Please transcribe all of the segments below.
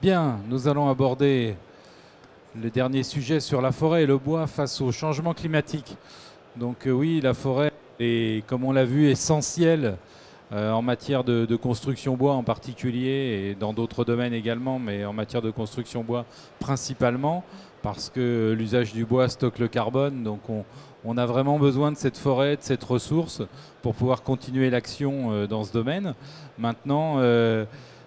Bien, nous allons aborder le dernier sujet sur la forêt et le bois face au changement climatique. Donc oui, la forêt est, comme on l'a vu, essentielle en matière de construction bois en particulier et dans d'autres domaines également, mais en matière de construction bois principalement, parce que l'usage du bois stocke le carbone. Donc on a vraiment besoin de cette forêt, de cette ressource pour pouvoir continuer l'action dans ce domaine. Maintenant,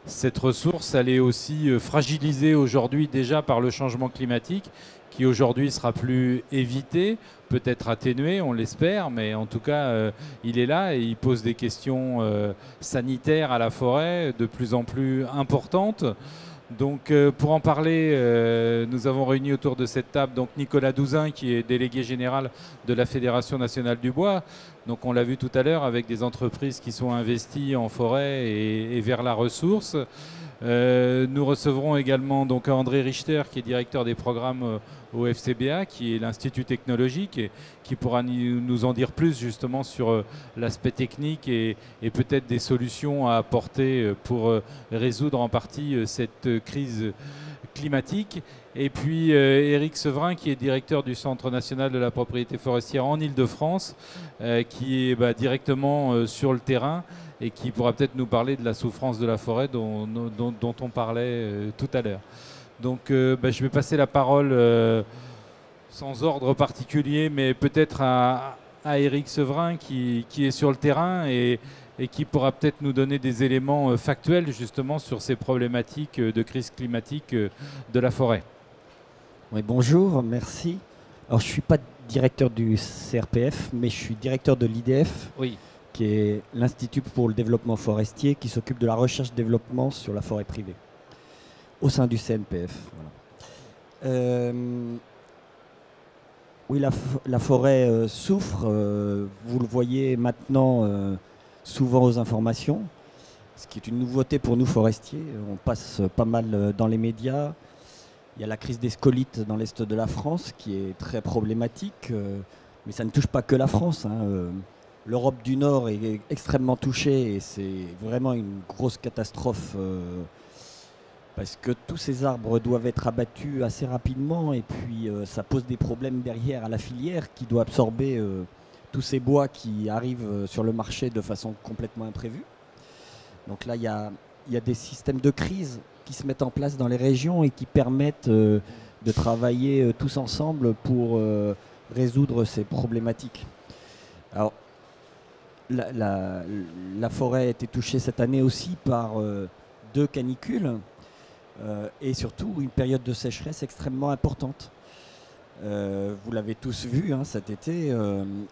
cette ressource, elle est aussi fragilisée aujourd'hui déjà par le changement climatique, qui aujourd'hui sera plus évité, peut-être atténué, on l'espère, mais en tout cas, il est là et il pose des questions sanitaires à la forêt de plus en plus importantes. Donc pour en parler, nous avons réuni autour de cette table donc Nicolas Douzin, qui est délégué général de la Fédération nationale du bois. Donc on l'a vu tout à l'heure avec des entreprises qui sont investies en forêt et vers la ressource. Nous recevrons également donc André Richter, qui est directeur des programmes au FCBA, qui est l'Institut technologique, et qui pourra nous en dire plus justement sur l'aspect technique et peut-être des solutions à apporter pour résoudre en partie cette crise climatique. Et puis Éric Sevrin, qui est directeur du Centre national de la propriété forestière en Île-de-France, qui est directement sur le terrain et qui pourra peut-être nous parler de la souffrance de la forêt dont on parlait tout à l'heure. Donc je vais passer la parole sans ordre particulier, mais peut-être à Éric Sevrin qui est sur le terrain et qui pourra peut-être nous donner des éléments factuels justement sur ces problématiques de crise climatique de la forêt. Oui, bonjour, merci. Alors je ne suis pas directeur du CRPF, mais je suis directeur de l'IDF, oui, qui est l'Institut pour le développement forestier, qui s'occupe de la recherche-développement sur la forêt privée, au sein du CNPF. Voilà. Oui, la forêt souffre, vous le voyez maintenant souvent aux informations, ce qui est une nouveauté pour nous forestiers. On passe pas mal dans les médias. Il y a la crise des scolites dans l'est de la France qui est très problématique, mais ça ne touche pas que la France, hein. L'Europe du Nord est extrêmement touchée et c'est vraiment une grosse catastrophe parce que tous ces arbres doivent être abattus assez rapidement et puis ça pose des problèmes derrière à la filière qui doit absorber tous ces bois qui arrivent sur le marché de façon complètement imprévue. Donc là, il y a des systèmes de crise qui se mettent en place dans les régions et qui permettent de travailler tous ensemble pour résoudre ces problématiques. Alors, la forêt a été touchée cette année aussi par 2 canicules et surtout une période de sécheresse extrêmement importante. Vous l'avez tous vu hein, cet été,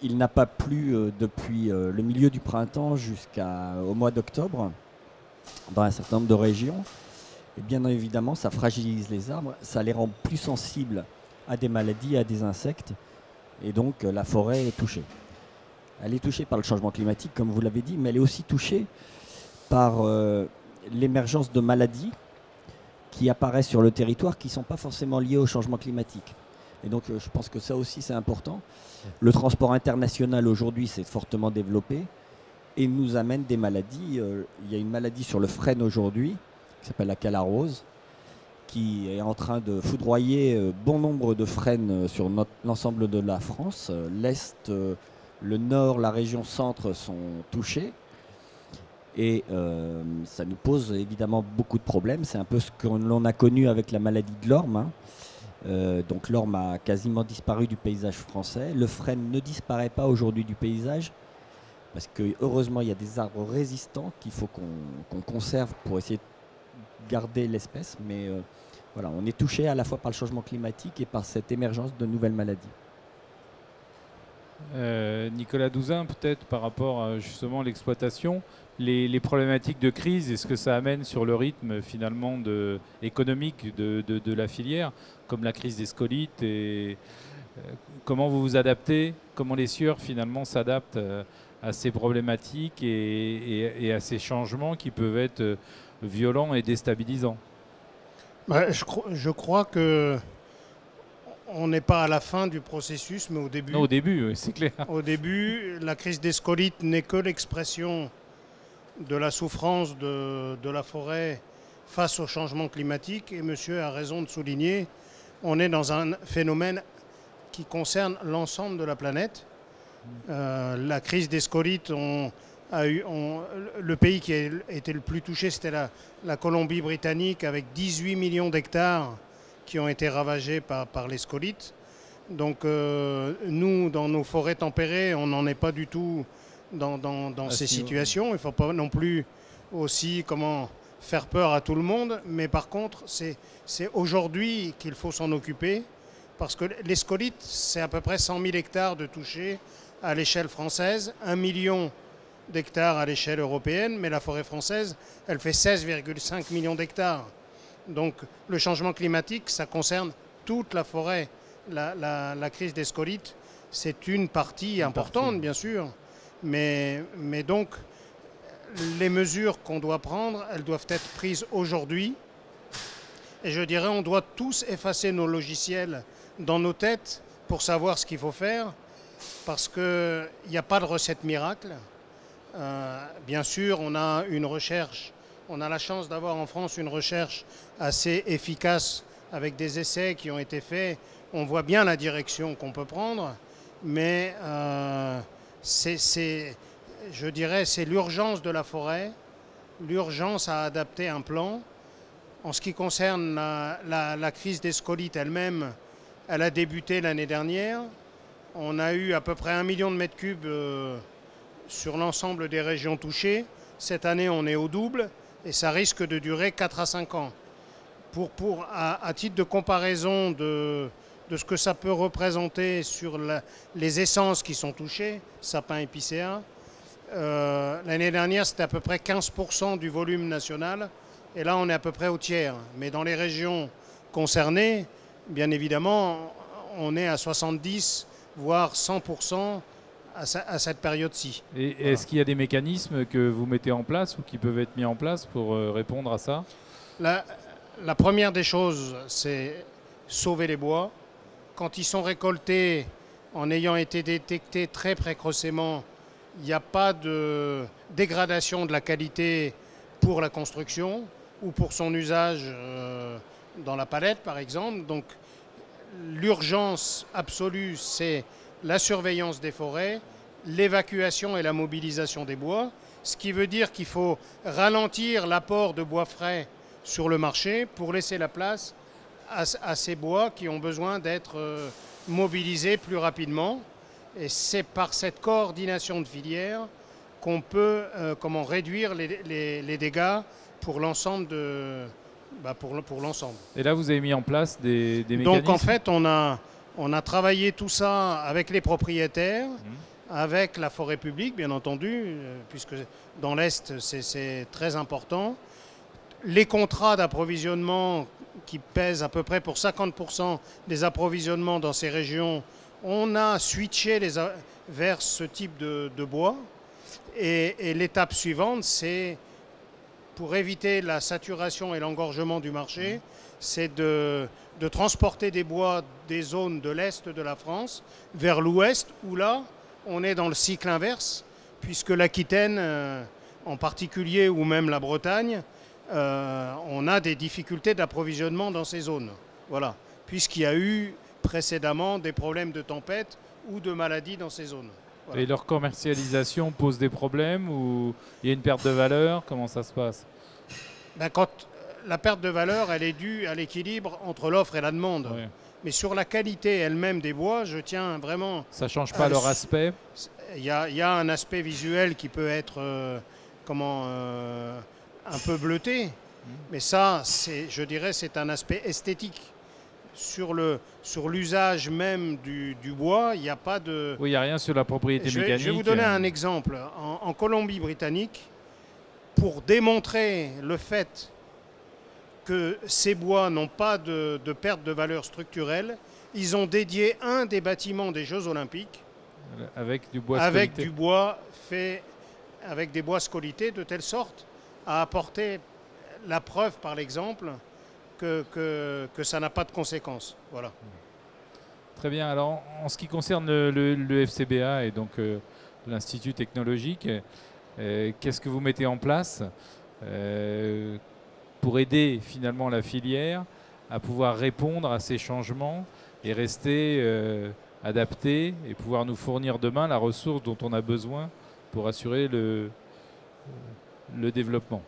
il n'a pas plu depuis le milieu du printemps jusqu'au mois d'octobre dans un certain nombre de régions. Et bien évidemment, ça fragilise les arbres, ça les rend plus sensibles à des maladies, à des insectes, et donc la forêt est touchée. Elle est touchée par le changement climatique, comme vous l'avez dit, mais elle est aussi touchée par l'émergence de maladies qui apparaissent sur le territoire qui ne sont pas forcément liées au changement climatique. Et donc je pense que ça aussi c'est important. Le transport international aujourd'hui s'est fortement développé et nous amène des maladies. Il y a une maladie sur le frêne aujourd'hui qui s'appelle la calarrhose, qui est en train de foudroyer bon nombre de frênes sur l'ensemble de la France. L'Est, le Nord, la région Centre sont touchés. Et ça nous pose évidemment beaucoup de problèmes. C'est un peu ce que l'on a connu avec la maladie de l'orme. Hein. Donc l'orme a quasiment disparu du paysage français. Le frêne ne disparaît pas aujourd'hui du paysage parce que heureusement il y a des arbres résistants qu'il faut qu'on conserve pour essayer de garder l'espèce. Mais voilà, on est touché à la fois par le changement climatique et par cette émergence de nouvelles maladies. Nicolas Douzin, peut-être par rapport à justement l'exploitation, les problématiques de crise et ce que ça amène sur le rythme finalement économique de la filière, comme la crise des scolites, et comment vous vous adaptez, comment les scieurs finalement s'adaptent à ces problématiques et à ces changements qui peuvent être violents et déstabilisants. Je crois que on n'est pas à la fin du processus, mais au début. Non, au début, oui, c'est clair. Au début, la crise des scolites n'est que l'expression de la souffrance de la forêt face au changement climatique. Et monsieur a raison de souligner, on est dans un phénomène qui concerne l'ensemble de la planète. La crise des scolytes, le pays qui a été le plus touché, c'était la Colombie-Britannique, avec 18 millions d'hectares qui ont été ravagés par les scolytes. Donc nous, dans nos forêts tempérées, on n'en est pas du tout dans ces situations. Il ne faut pas non plus aussi faire peur à tout le monde. Mais par contre, c'est aujourd'hui qu'il faut s'en occuper. Parce que les scolytes, c'est à peu près 100 000 hectares de touchés à l'échelle française, 1 million d'hectares à l'échelle européenne, mais la forêt française, elle fait 16,5 millions d'hectares. Donc le changement climatique, ça concerne toute la forêt. La crise des scolytes, c'est une partie importante, bien sûr. Mais donc, les mesures qu'on doit prendre, elles doivent être prises aujourd'hui. Et je dirais, on doit tous effacer nos logiciels dans nos têtes pour savoir ce qu'il faut faire, parce qu'il n'y a pas de recette miracle. Bien sûr, on a une recherche, on a la chance d'avoir en France une recherche assez efficace avec des essais qui ont été faits. On voit bien la direction qu'on peut prendre, mais je dirais, c'est l'urgence de la forêt, l'urgence à adapter un plan. En ce qui concerne la crise des scolytes elle-même, elle a débuté l'année dernière. On a eu à peu près 1 million de mètres cubes sur l'ensemble des régions touchées. Cette année, on est au double et ça risque de durer 4 à 5 ans. À titre de comparaison de ce que ça peut représenter sur les essences qui sont touchées, sapins épicéas, l'année dernière, c'était à peu près 15% du volume national. Et là, on est à peu près au tiers. Mais dans les régions concernées, bien évidemment, on est à 70, voire 100% à cette période-ci. Et voilà. Est-ce qu'il y a des mécanismes que vous mettez en place ou qui peuvent être mis en place pour répondre à ça? La première des choses, c'est sauver les bois. Quand ils sont récoltés, en ayant été détectés très précocement, il n'y a pas de dégradation de la qualité pour la construction ou pour son usage dans la palette, par exemple. Donc, l'urgence absolue, c'est la surveillance des forêts, l'évacuation et la mobilisation des bois, ce qui veut dire qu'il faut ralentir l'apport de bois frais sur le marché pour laisser la place à ces bois qui ont besoin d'être mobilisés plus rapidement. Et c'est par cette coordination de filières qu'on peut réduire les dégâts pour l'ensemble pour l'ensemble. Et là, vous avez mis en place des mécanismes. Donc en fait, on a travaillé tout ça avec les propriétaires, avec la forêt publique, bien entendu, puisque dans l'Est, c'est très important. Les contrats d'approvisionnement qui pèsent à peu près pour 50% des approvisionnements dans ces régions, on a switché vers ce type de bois. Et l'étape suivante, c'est, pour éviter la saturation et l'engorgement du marché, c'est de transporter des bois des zones de l'Est de la France vers l'Ouest, où là, on est dans le cycle inverse, puisque l'Aquitaine, en particulier, ou même la Bretagne, on a des difficultés d'approvisionnement dans ces zones. Voilà, puisqu'il y a eu précédemment des problèmes de tempête ou de maladies dans ces zones. Voilà. Et leur commercialisation pose des problèmes ou il y a une perte de valeur? Comment ça se passe? Quand la perte de valeur, elle est due à l'équilibre entre l'offre et la demande. Oui. Mais sur la qualité elle-même des bois, je tiens vraiment... Ça ne change pas leur aspect? Il y a un aspect visuel qui peut être un peu bleuté. Mais ça, je dirais, c'est un aspect esthétique. Sur l'usage même du bois, il n'y a pas de... Oui, il n'y a rien sur la propriété mécanique. Je vais vous donner un exemple. En Colombie-Britannique, pour démontrer le fait que ces bois n'ont pas de perte de valeur structurelle, ils ont dédié un des bâtiments des Jeux Olympiques avec du bois fait avec des bois scolités, de telle sorte à apporter la preuve par l'exemple que ça n'a pas de conséquences. Voilà. Très bien. Alors, en ce qui concerne le FCBA et donc l'Institut technologique, qu'est-ce que vous mettez en place pour aider finalement la filière à pouvoir répondre à ces changements et rester adapté et pouvoir nous fournir demain la ressource dont on a besoin pour assurer le développement.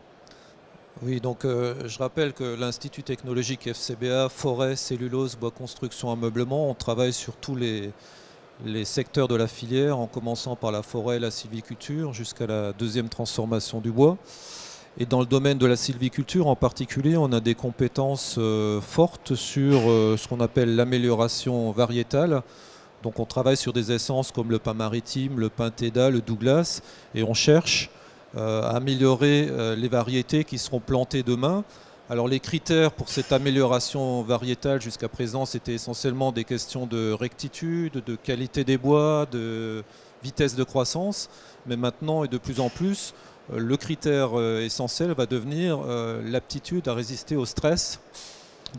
Oui, donc je rappelle que l'Institut technologique FCBA, forêt, cellulose, bois construction, ameublement, on travaille sur tous les secteurs de la filière, en commençant par la forêt et la sylviculture jusqu'à la deuxième transformation du bois. Et dans le domaine de la sylviculture en particulier, on a des compétences fortes sur ce qu'on appelle l'amélioration variétale. Donc on travaille sur des essences comme le pin maritime, le pin Teda, le Douglas, et on cherche à améliorer les variétés qui seront plantées demain. Alors les critères pour cette amélioration variétale jusqu'à présent, c'était essentiellement des questions de rectitude, de qualité des bois, de vitesse de croissance. Mais maintenant et de plus en plus, le critère essentiel va devenir l'aptitude à résister au stress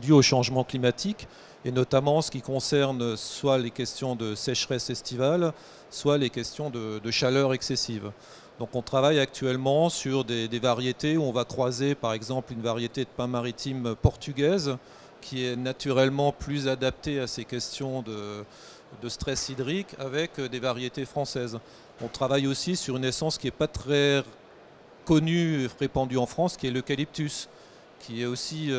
dû au changement climatique, et notamment en ce qui concerne soit les questions de sécheresse estivale, soit les questions de chaleur excessive. Donc on travaille actuellement sur des variétés où on va croiser par exemple une variété de pin maritime portugaise qui est naturellement plus adaptée à ces questions de stress hydrique avec des variétés françaises. On travaille aussi sur une essence qui n'est pas très connue, répandue en France, qui est l'eucalyptus, qui est aussi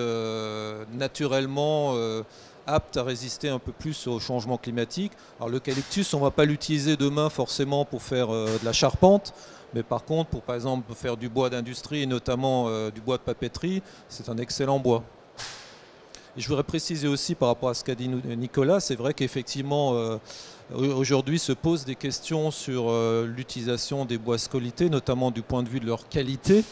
naturellement apte à résister un peu plus au changement climatique. Alors l'eucalyptus, on ne va pas l'utiliser demain forcément pour faire de la charpente, mais par contre, pour par exemple faire du bois d'industrie et notamment du bois de papeterie, c'est un excellent bois. Et je voudrais préciser aussi par rapport à ce qu'a dit Nicolas, c'est vrai qu'effectivement aujourd'hui se posent des questions sur l'utilisation des bois scolités, notamment du point de vue de leur qualité.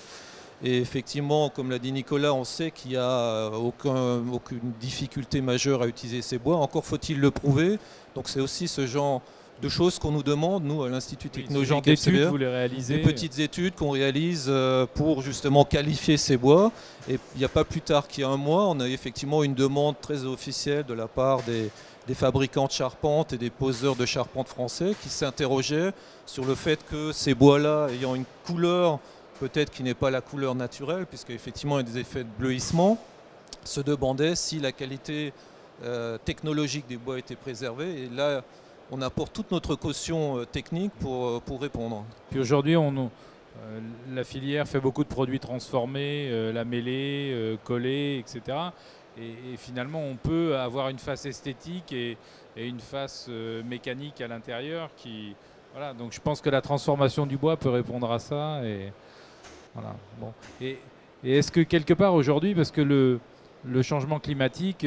Et effectivement, comme l'a dit Nicolas, on sait qu'il n'y a aucune difficulté majeure à utiliser ces bois. Encore faut-il le prouver. Donc c'est aussi ce genre de choses qu'on nous demande, nous, à l'Institut technologique FCBA. Vous les réalisez. Des petites études qu'on réalise pour justement qualifier ces bois. Et il n'y a pas plus tard qu'il y a un mois, on a effectivement une demande très officielle de la part des fabricants de charpente et des poseurs de charpente français qui s'interrogeaient sur le fait que ces bois-là, ayant une couleur peut-être qui n'est pas la couleur naturelle, puisqu'effectivement il y a des effets de bleuissement, se demandaient si la qualité technologique des bois était préservée. Et là, on apporte toute notre caution technique pour répondre. Puis aujourd'hui, la filière fait beaucoup de produits transformés, lamellés, collés, etc. Et finalement, on peut avoir une face esthétique et une face mécanique à l'intérieur. Voilà. Donc je pense que la transformation du bois peut répondre à ça. Et, voilà. Bon. Et est-ce que quelque part aujourd'hui, parce que le changement climatique,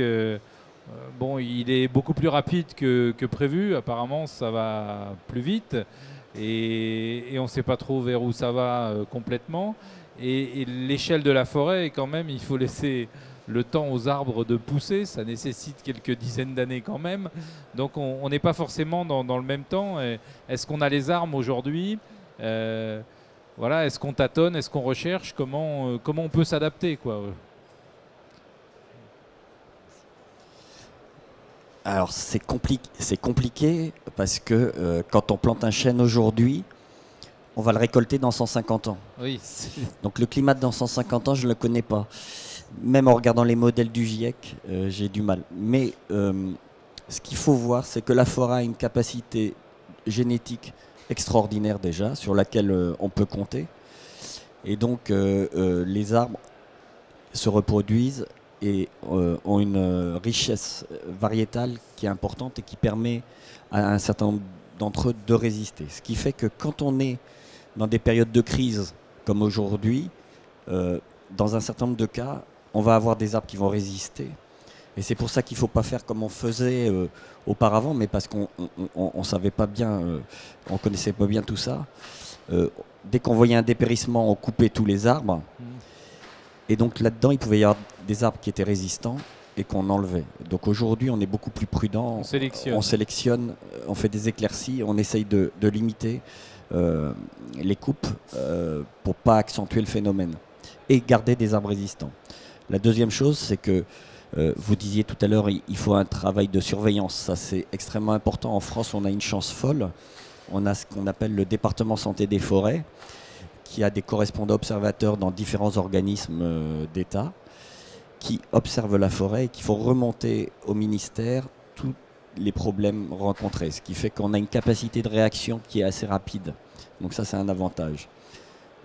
bon, il est beaucoup plus rapide que prévu. Apparemment, ça va plus vite. Et on ne sait pas trop vers où ça va complètement. Et l'échelle de la forêt, quand même, il faut laisser le temps aux arbres de pousser. Ça nécessite quelques dizaines d'années quand même. Donc on n'est pas forcément dans le même temps. Est-ce qu'on a les armes aujourd'hui ? Voilà, est-ce qu'on tâtonne ? Est-ce qu'on recherche ? Comment on peut s'adapter, quoi ? Alors c'est compliqué parce que quand on plante un chêne aujourd'hui, on va le récolter dans 150 ans. Oui. Donc le climat dans 150 ans, je ne le connais pas. Même en regardant les modèles du GIEC, j'ai du mal. Mais ce qu'il faut voir, c'est que la forêt a une capacité génétique extraordinaire déjà, sur laquelle on peut compter. Et donc les arbres se reproduisent et ont une richesse variétale qui est importante et qui permet à un certain nombre d'entre eux de résister. Ce qui fait que quand on est dans des périodes de crise comme aujourd'hui, dans un certain nombre de cas, on va avoir des arbres qui vont résister. Et c'est pour ça qu'il ne faut pas faire comme on faisait auparavant, mais parce qu'on ne savait pas bien, on connaissait pas bien tout ça. Dès qu'on voyait un dépérissement, on coupait tous les arbres. Et donc là-dedans, il pouvait y avoir des arbres qui étaient résistants et qu'on enlevait. Donc aujourd'hui, on est beaucoup plus prudent. On sélectionne, on fait des éclaircies, on essaye de limiter les coupes pour ne pas accentuer le phénomène et garder des arbres résistants. La deuxième chose, c'est que vous disiez tout à l'heure, il faut un travail de surveillance. Ça, c'est extrêmement important. En France, on a une chance folle. On a ce qu'on appelle le département santé des forêts, qui a des correspondants observateurs dans différents organismes d'État, qui observent la forêt et qui font remonter au ministère tous les problèmes rencontrés. Ce qui fait qu'on a une capacité de réaction qui est assez rapide. Donc ça, c'est un avantage.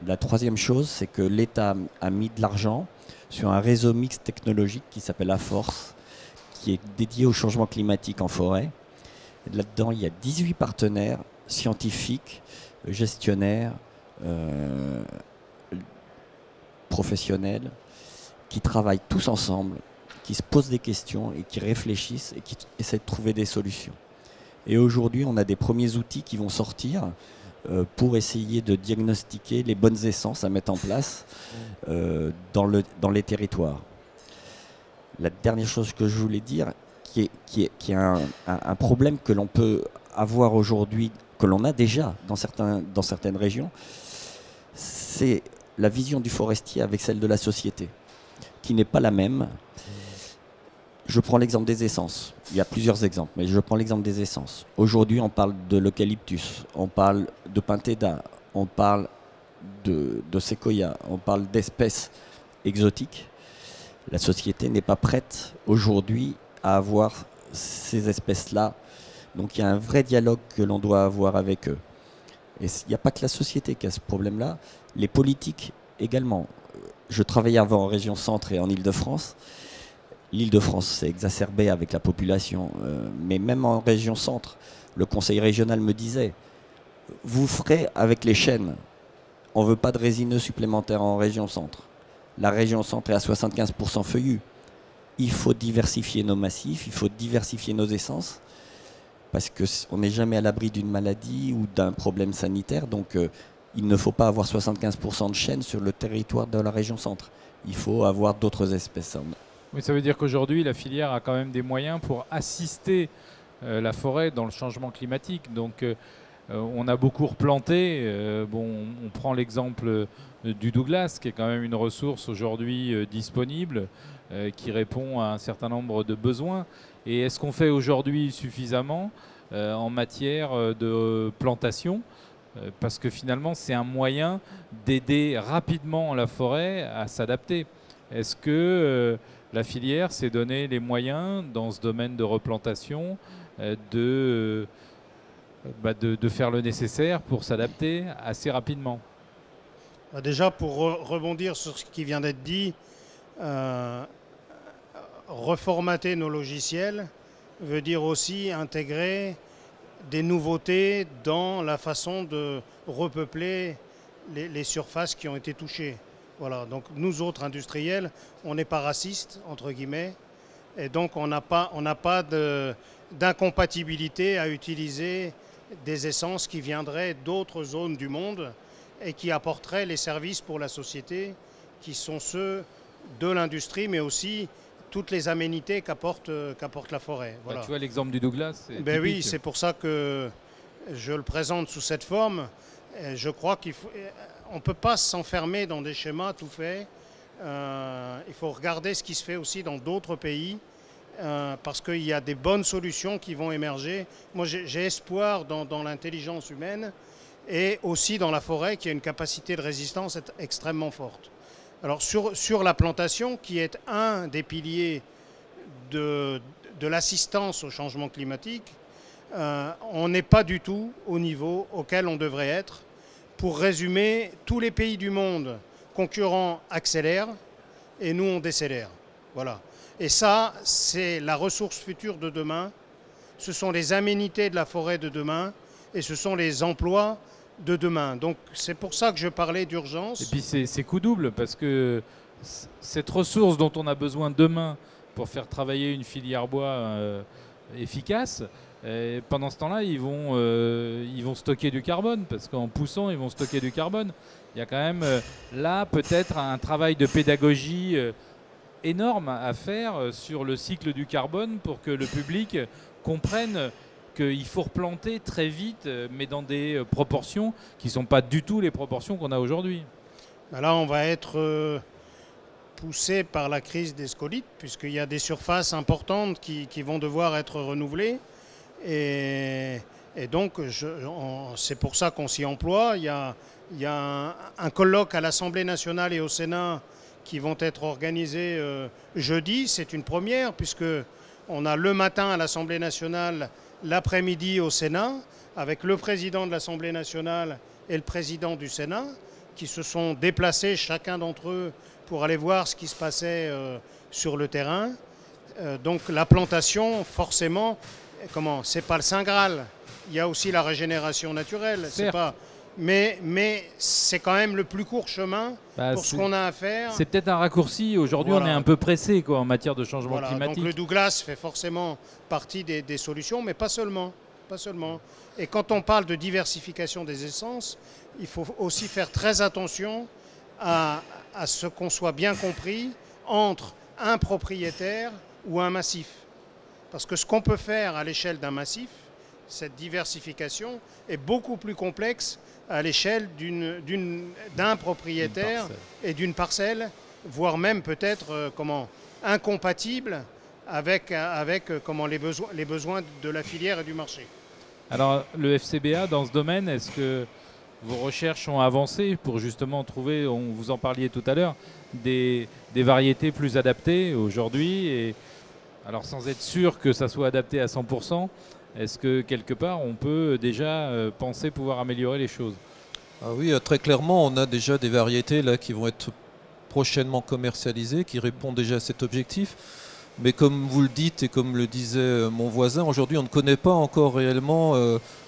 La troisième chose, c'est que l'État a mis de l'argent sur un réseau mixte technologique qui s'appelle AFORCE, qui est dédié au changement climatique en forêt. Là-dedans, il y a 18 partenaires scientifiques, gestionnaires, professionnels, qui travaillent tous ensemble, qui se posent des questions et qui réfléchissent et qui essaient de trouver des solutions. Et aujourd'hui, on a des premiers outils qui vont sortir pour essayer de diagnostiquer les bonnes essences à mettre en place dans les territoires. La dernière chose que je voulais dire, qui est un problème que l'on peut avoir aujourd'hui, que l'on a déjà dans certaines régions, c'est la vision du forestier avec celle de la société, qui n'est pas la même. Je prends l'exemple des essences. Il y a plusieurs exemples, mais je prends l'exemple des essences. Aujourd'hui, on parle de l'eucalyptus, on parle de pentéda, on parle de séquoia, on parle d'espèces exotiques. La société n'est pas prête aujourd'hui à avoir ces espèces-là. Donc il y a un vrai dialogue que l'on doit avoir avec eux. Et il n'y a pas que la société qui a ce problème-là, les politiques également. Je travaillais avant en région centre et en Île-de-France. L'Île-de-France s'est exacerbée avec la population, mais même en région centre, le conseil régional me disait « Vous ferez avec les chênes, on ne veut pas de résineux supplémentaires en région centre. La région centre est à 75% feuillue. Il faut diversifier nos massifs, il faut diversifier nos essences, parce qu'on n'est jamais à l'abri d'une maladie ou d'un problème sanitaire, donc il ne faut pas avoir 75% de chênes sur le territoire de la région centre. Il faut avoir d'autres espèces. Oui, ça veut dire qu'aujourd'hui, la filière a quand même des moyens pour assister la forêt dans le changement climatique. Donc, on a beaucoup replanté. On prend l'exemple du Douglas, qui est quand même une ressource aujourd'hui disponible, qui répond à un certain nombre de besoins. Et est-ce qu'on fait aujourd'hui suffisamment en matière de plantation ? Parce que finalement, c'est un moyen d'aider rapidement la forêt à s'adapter. Est-ce que la filière s'est donné les moyens, dans ce domaine de replantation, de faire le nécessaire pour s'adapter assez rapidement? Déjà, pour rebondir sur ce qui vient d'être dit, reformater nos logiciels veut dire aussi intégrer des nouveautés dans la façon de repeupler les surfaces qui ont été touchées. Voilà, donc nous autres industriels, on n'est pas racistes, entre guillemets, et donc on n'a pas d'incompatibilité à utiliser des essences qui viendraient d'autres zones du monde et qui apporteraient les services pour la société qui sont ceux de l'industrie, mais aussi toutes les aménités qu'apporte la forêt. Voilà. Tu vois l'exemple du Douglas, ben oui, c'est pour ça que je le présente sous cette forme. Je crois qu'on ne peut pas s'enfermer dans des schémas tout faits. Il faut regarder ce qui se fait aussi dans d'autres pays, parce qu'il y a des bonnes solutions qui vont émerger. Moi, j'ai espoir dans l'intelligence humaine et aussi dans la forêt qui a une capacité de résistance extrêmement forte. Alors sur la plantation, qui est un des piliers de l'assistance au changement climatique, on n'est pas du tout au niveau auquel on devrait être. Pour résumer, tous les pays du monde concurrents accélèrent et nous on décélère. Voilà. Et ça, c'est la ressource future de demain. Ce sont les aménités de la forêt de demain et ce sont les emplois de demain. Donc c'est pour ça que je parlais d'urgence. Et puis c'est coup double, parce que cette ressource dont on a besoin demain pour faire travailler une filière bois efficace, pendant ce temps-là, ils vont stocker du carbone, parce qu'en poussant, ils vont stocker du carbone. Il y a quand même là peut-être un travail de pédagogie énorme à faire sur le cycle du carbone pour que le public comprenne qu'il faut replanter très vite, mais dans des proportions qui ne sont pas du tout les proportions qu'on a aujourd'hui. Là, on va être poussé par la crise des scolytes, puisqu'il y a des surfaces importantes qui vont devoir être renouvelées. Et Et donc, c'est pour ça qu'on s'y emploie. Il y a un colloque à l'Assemblée nationale et au Sénat qui vont être organisés jeudi. C'est une première puisque on a le matin à l'Assemblée nationale, l'après-midi au Sénat, avec le président de l'Assemblée nationale et le président du Sénat qui se sont déplacés, chacun d'entre eux, pour aller voir ce qui se passait sur le terrain. Donc la plantation, forcément, c'est pas le Saint Graal. Il y a aussi la régénération naturelle. C'est pas, mais c'est quand même le plus court chemin pour ce qu'on a à faire. C'est peut-être un raccourci. Aujourd'hui, on est un peu pressé en matière de changement climatique. Donc le Douglas fait forcément partie des solutions, mais pas seulement. Et quand on parle de diversification des essences, il faut aussi faire très attention à ce qu'on soit bien compris entre un propriétaire ou un massif. Parce que ce qu'on peut faire à l'échelle d'un massif, cette diversification est beaucoup plus complexe à l'échelle d'un propriétaire et d'une parcelle, voire même peut-être incompatible avec les besoins de la filière et du marché. Alors le FCBA, dans ce domaine, est-ce que vos recherches ont avancé pour justement trouver, vous en parliez tout à l'heure, des variétés plus adaptées aujourd'hui, et alors sans être sûr que ça soit adapté à 100%, est-ce que quelque part on peut déjà penser pouvoir améliorer les choses? Ah oui, très clairement, on a déjà des variétés là qui vont être prochainement commercialisées, qui répondent déjà à cet objectif. Mais comme vous le dites et comme le disait mon voisin, aujourd'hui on ne connaît pas encore réellement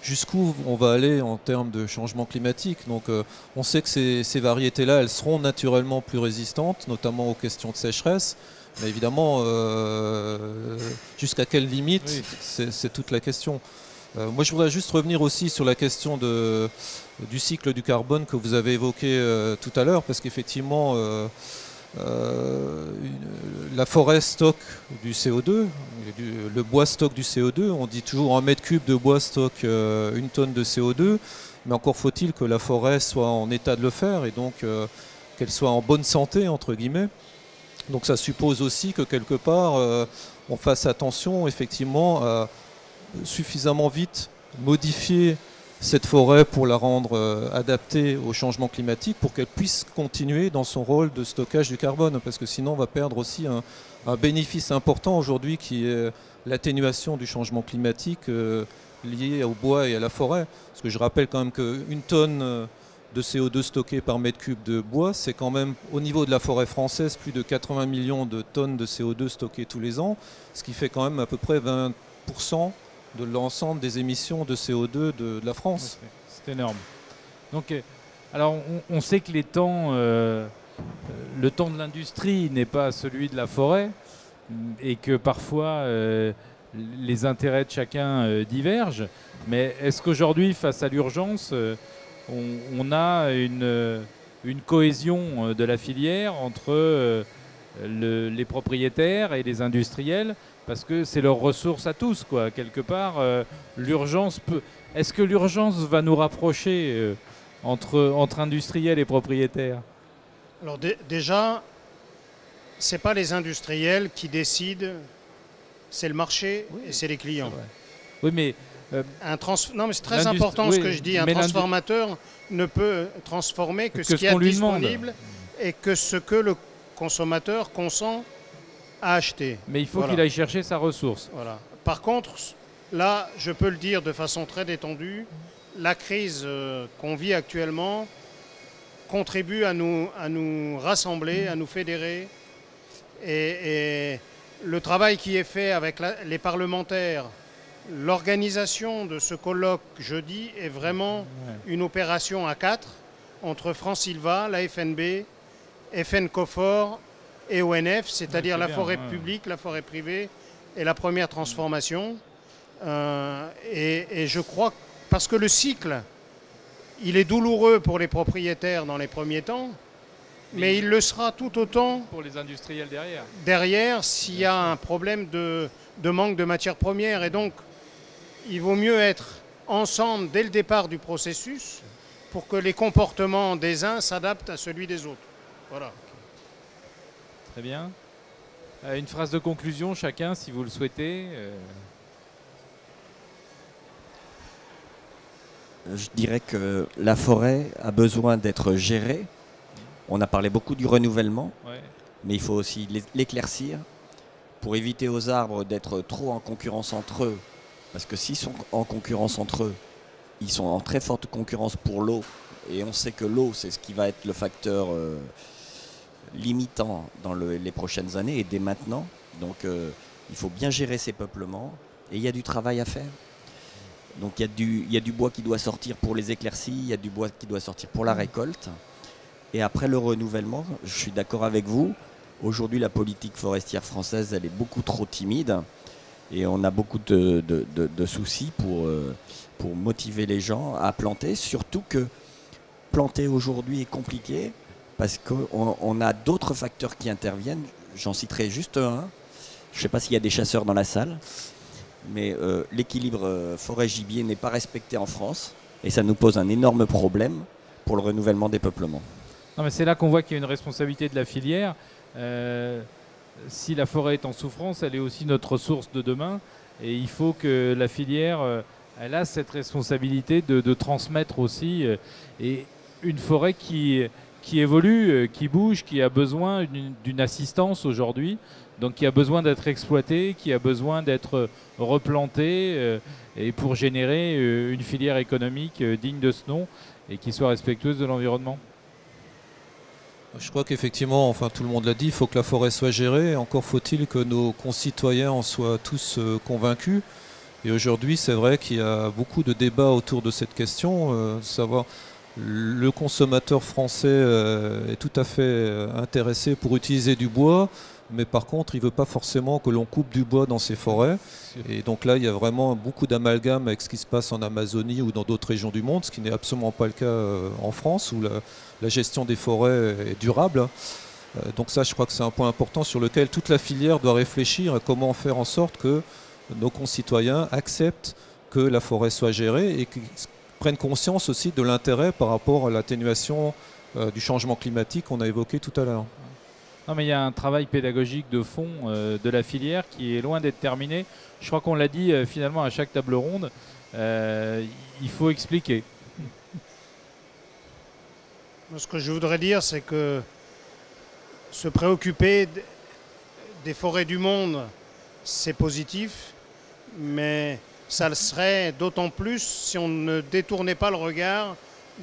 jusqu'où on va aller en termes de changement climatique. Donc on sait que ces variétés-là, elles seront naturellement plus résistantes, notamment aux questions de sécheresse. Mais évidemment, jusqu'à quelle limite, oui, c'est toute la question. Moi je voudrais juste revenir aussi sur la question du cycle du carbone que vous avez évoqué tout à l'heure, parce qu'effectivement, la forêt stocke du CO2, le bois stocke du CO2. On dit toujours un mètre cube de bois stocke une tonne de CO2, mais encore faut-il que la forêt soit en état de le faire et donc qu'elle soit en bonne santé, entre guillemets. Donc ça suppose aussi que quelque part on fasse attention effectivement à suffisamment vite modifier cette forêt pour la rendre adaptée au changement climatique pour qu'elle puisse continuer dans son rôle de stockage du carbone, parce que sinon on va perdre aussi un bénéfice important aujourd'hui qui est l'atténuation du changement climatique lié au bois et à la forêt. Parce que je rappelle quand même qu'une tonne de CO2 stocké par mètre cube de bois, c'est quand même au niveau de la forêt française plus de 80 millions de tonnes de CO2 stockées tous les ans, ce qui fait quand même à peu près 20% de l'ensemble des émissions de CO2 de la France. C'est énorme. Donc, alors on sait que le temps de l'industrie n'est pas celui de la forêt et que parfois les intérêts de chacun divergent. Mais est-ce qu'aujourd'hui, face à l'urgence, on a une cohésion de la filière entre les propriétaires et les industriels, parce que c'est leur ressource à tous, quoi. Quelque part, l'urgence peut... Est-ce que l'urgence va nous rapprocher entre industriels et propriétaires? Alors déjà, ce n'est pas les industriels qui décident, c'est le marché, oui, et c'est les clients. Oui, mais... Non, mais c'est très important ce que je dis. Un transformateur ne peut transformer que ce qui est disponible et que ce que le consommateur consent à acheter. Mais il faut qu'il aille chercher sa ressource. Voilà. Par contre, là, je peux le dire de façon très détendue, la crise qu'on vit actuellement contribue à nous rassembler, à nous fédérer. Et le travail qui est fait avec les parlementaires, l'organisation de ce colloque jeudi est vraiment une opération à 4 entre France Silva, la FNB, FN Cofor et ONF, c'est-à-dire la forêt publique, la forêt privée et la première transformation. Et je crois, parce que le cycle, il est douloureux pour les propriétaires dans les premiers temps, mais il le sera tout autant pour les industriels derrière. Derrière, s'il y a un problème de manque de matières premières. Et donc, il vaut mieux être ensemble dès le départ du processus pour que les comportements des uns s'adaptent à celui des autres. Voilà. Très bien. Une phrase de conclusion, chacun, si vous le souhaitez. je dirais que la forêt a besoin d'être gérée. On a parlé beaucoup du renouvellement, Ouais. mais il faut aussi l'éclaircir pour éviter aux arbres d'être trop en concurrence entre eux. Parce que s'ils sont en concurrence entre eux, ils sont en très forte concurrence pour l'eau. Et on sait que l'eau, c'est ce qui va être le facteur limitant dans les prochaines années et dès maintenant. Donc il faut bien gérer ces peuplements et il y a du travail à faire. Donc il y a du bois qui doit sortir pour les éclaircies, il y a du bois qui doit sortir pour la récolte. Et après le renouvellement, je suis d'accord avec vous, aujourd'hui la politique forestière française, elle est beaucoup trop timide et on a beaucoup de soucis pour motiver les gens à planter, surtout que planter aujourd'hui est compliqué parce qu'on a d'autres facteurs qui interviennent. J'en citerai juste un. Je ne sais pas s'il y a des chasseurs dans la salle, mais l'équilibre forêt-gibier n'est pas respecté en France et ça nous pose un énorme problème pour le renouvellement des peuplements. Non, mais c'est là qu'on voit qu'il y a une responsabilité de la filière. Si la forêt est en souffrance, elle est aussi notre ressource de demain. Et il faut que la filière, elle a cette responsabilité de transmettre aussi. Et une forêt qui évolue, qui bouge, qui a besoin d'une assistance aujourd'hui, donc qui a besoin d'être exploitée, qui a besoin d'être replantée, et pour générer une filière économique digne de ce nom et qui soit respectueuse de l'environnement. Je crois qu'effectivement, enfin tout le monde l'a dit, il faut que la forêt soit gérée. Encore faut-il que nos concitoyens en soient tous convaincus. Et aujourd'hui, c'est vrai qu'il y a beaucoup de débats autour de cette question, savoir le consommateur français est tout à fait intéressé pour utiliser du bois, mais par contre, il ne veut pas forcément que l'on coupe du bois dans ses forêts. Et donc là, il y a vraiment beaucoup d'amalgame avec ce qui se passe en Amazonie ou dans d'autres régions du monde, ce qui n'est absolument pas le cas en France, où la gestion des forêts est durable. Donc ça, je crois que c'est un point important sur lequel toute la filière doit réfléchir à comment faire en sorte que nos concitoyens acceptent que la forêt soit gérée et qu'ils prennent conscience aussi de l'intérêt par rapport à l'atténuation du changement climatique qu'on a évoqué tout à l'heure. Non, mais il y a un travail pédagogique de fond de la filière qui est loin d'être terminé. Je crois qu'on l'a dit finalement à chaque table ronde, il faut expliquer. Ce que je voudrais dire, c'est que se préoccuper des forêts du monde, c'est positif, mais ça le serait d'autant plus si on ne détournait pas le regard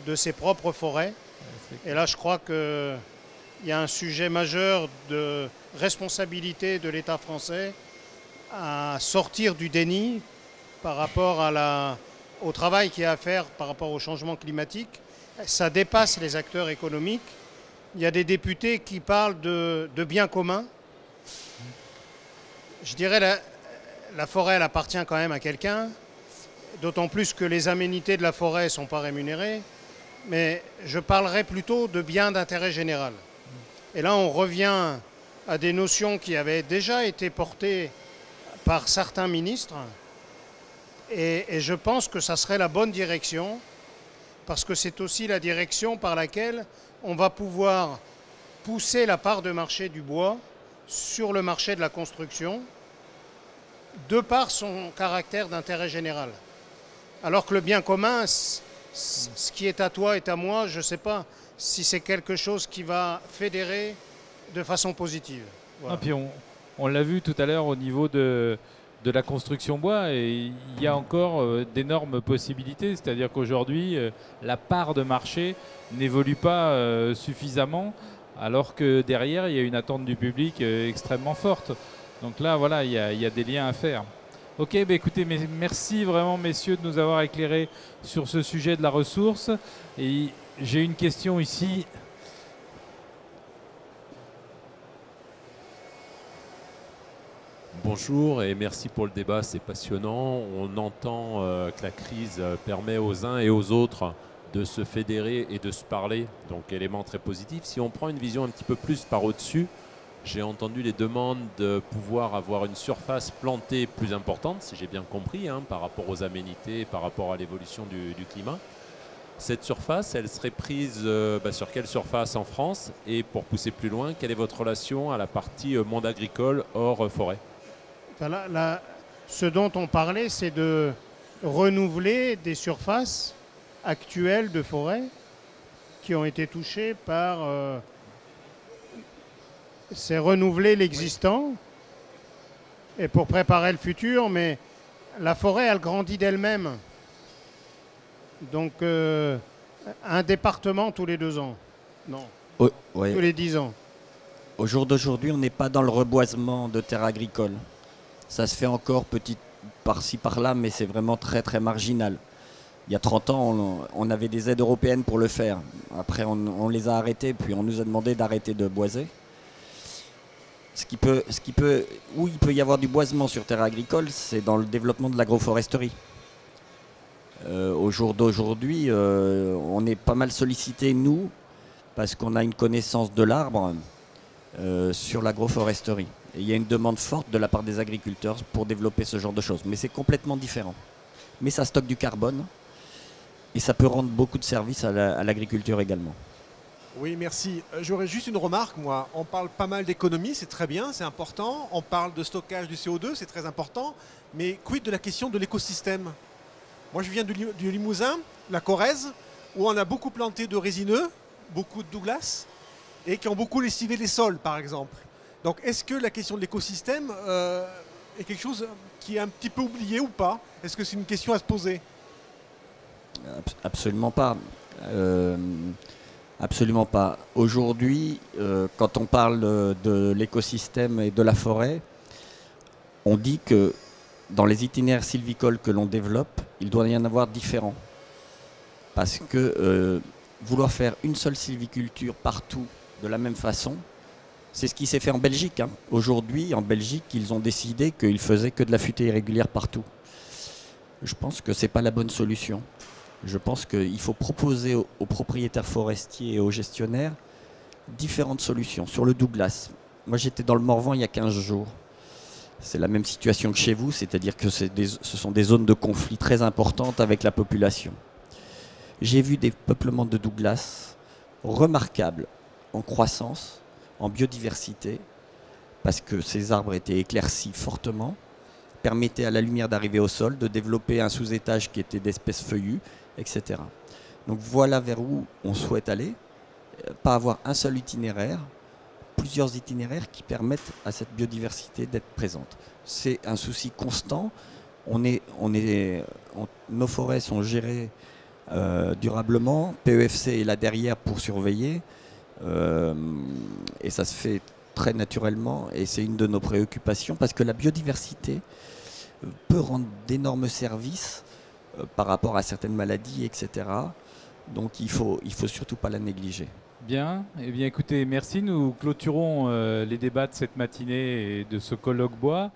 de ses propres forêts. Et là, je crois qu'il y a un sujet majeur de responsabilité de l'État français à sortir du déni par rapport au travail qu'il y a à faire par rapport au changement climatique. Ça dépasse les acteurs économiques. Il y a des députés qui parlent de bien commun. Je dirais la forêt, elle appartient quand même à quelqu'un, d'autant plus que les aménités de la forêt ne sont pas rémunérées. Mais je parlerai plutôt de biens d'intérêt général. Et là, on revient à des notions qui avaient déjà été portées par certains ministres. Et je pense que ça serait la bonne direction, parce que c'est aussi la direction par laquelle on va pouvoir pousser la part de marché du bois sur le marché de la construction, de par son caractère d'intérêt général. Alors que le bien commun, ce qui est à toi est à moi, je ne sais pas si c'est quelque chose qui va fédérer de façon positive. Voilà. Ah, puis on l'a vu tout à l'heure au niveau de la construction bois, et il y a encore d'énormes possibilités. C'est-à-dire qu'aujourd'hui, la part de marché n'évolue pas suffisamment, alors que derrière, il y a une attente du public extrêmement forte. Donc là, voilà, il y a des liens à faire. Ok, bah écoutez, merci vraiment messieurs de nous avoir éclairés sur ce sujet de la ressource. Et j'ai une question ici. Bonjour et merci pour le débat, c'est passionnant. On entend que la crise permet aux uns et aux autres de se fédérer et de se parler, donc élément très positif. Si on prend une vision un petit peu plus par au-dessus, j'ai entendu les demandes de pouvoir avoir une surface plantée plus importante, si j'ai bien compris, par rapport aux aménités, par rapport à l'évolution du climat. Cette surface, elle serait prise sur quelle surface en France? Et pour pousser plus loin, quelle est votre relation à la partie monde agricole hors forêt? Ce dont on parlait, c'est de renouveler des surfaces actuelles de forêt qui ont été touchées par... c'est renouveler l'existant et pour préparer le futur, mais la forêt, elle grandit d'elle-même. Donc, un département tous les 2 ans. Non, Ouais. tous les 10 ans. Au jour d'aujourd'hui, on n'est pas dans le reboisement de terres agricoles. Ça se fait encore petit par-ci par-là, mais c'est vraiment très très marginal. Il y a 30 ans, on avait des aides européennes pour le faire. Après, on les a arrêtées, puis on nous a demandé d'arrêter de boiser. Où il peut y avoir du boisement sur terre agricole, c'est dans le développement de l'agroforesterie. Au jour d'aujourd'hui, on est pas mal sollicité, nous, parce qu'on a une connaissance de l'arbre sur l'agroforesterie. Et il y a une demande forte de la part des agriculteurs pour développer ce genre de choses. Mais c'est complètement différent. Mais ça stocke du carbone et ça peut rendre beaucoup de services à l'agriculture également. Oui, merci. J'aurais juste une remarque, moi. On parle pas mal d'économie, c'est très bien, c'est important. On parle de stockage du CO2, c'est très important. Mais quid de la question de l'écosystème? Moi, je viens du Limousin, la Corrèze, où on a beaucoup planté de résineux, beaucoup de Douglas, et qui ont beaucoup lessivé les sols, par exemple. Donc, est-ce que la question de l'écosystème est quelque chose qui est un petit peu oublié ou pas? Est-ce que c'est une question à se poser? Absolument pas. Absolument pas. Aujourd'hui, quand on parle de l'écosystème et de la forêt, on dit que dans les itinéraires sylvicoles que l'on développe, il doit y en avoir différents. Parce que vouloir faire une seule sylviculture partout de la même façon, c'est ce qui s'est fait en Belgique. Hein. Aujourd'hui, en Belgique, ils ont décidé qu'ils faisaient que de la futaie irrégulière partout. Je pense que ce n'est pas la bonne solution. Je pense qu'il faut proposer aux propriétaires forestiers et aux gestionnaires différentes solutions. Sur le Douglas, moi j'étais dans le Morvan il y a 15 jours. C'est la même situation que chez vous, c'est-à-dire que ce sont des zones de conflit très importantes avec la population. J'ai vu des peuplements de Douglas remarquables en croissance, en biodiversité, parce que ces arbres étaient éclaircis fortement, permettaient à la lumière d'arriver au sol, de développer un sous-étage qui était d'espèces feuillues, etc. Donc voilà vers où on souhaite aller, pas avoir un seul itinéraire, plusieurs itinéraires qui permettent à cette biodiversité d'être présente. C'est un souci constant. Nos forêts sont gérées durablement, PEFC est là derrière pour surveiller, et ça se fait très naturellement, et c'est une de nos préoccupations, parce que la biodiversité peut rendre d'énormes services par rapport à certaines maladies, etc. Donc il faut surtout pas la négliger. Bien, eh bien écoutez, merci. Nous clôturons les débats de cette matinée et de ce colloque bois.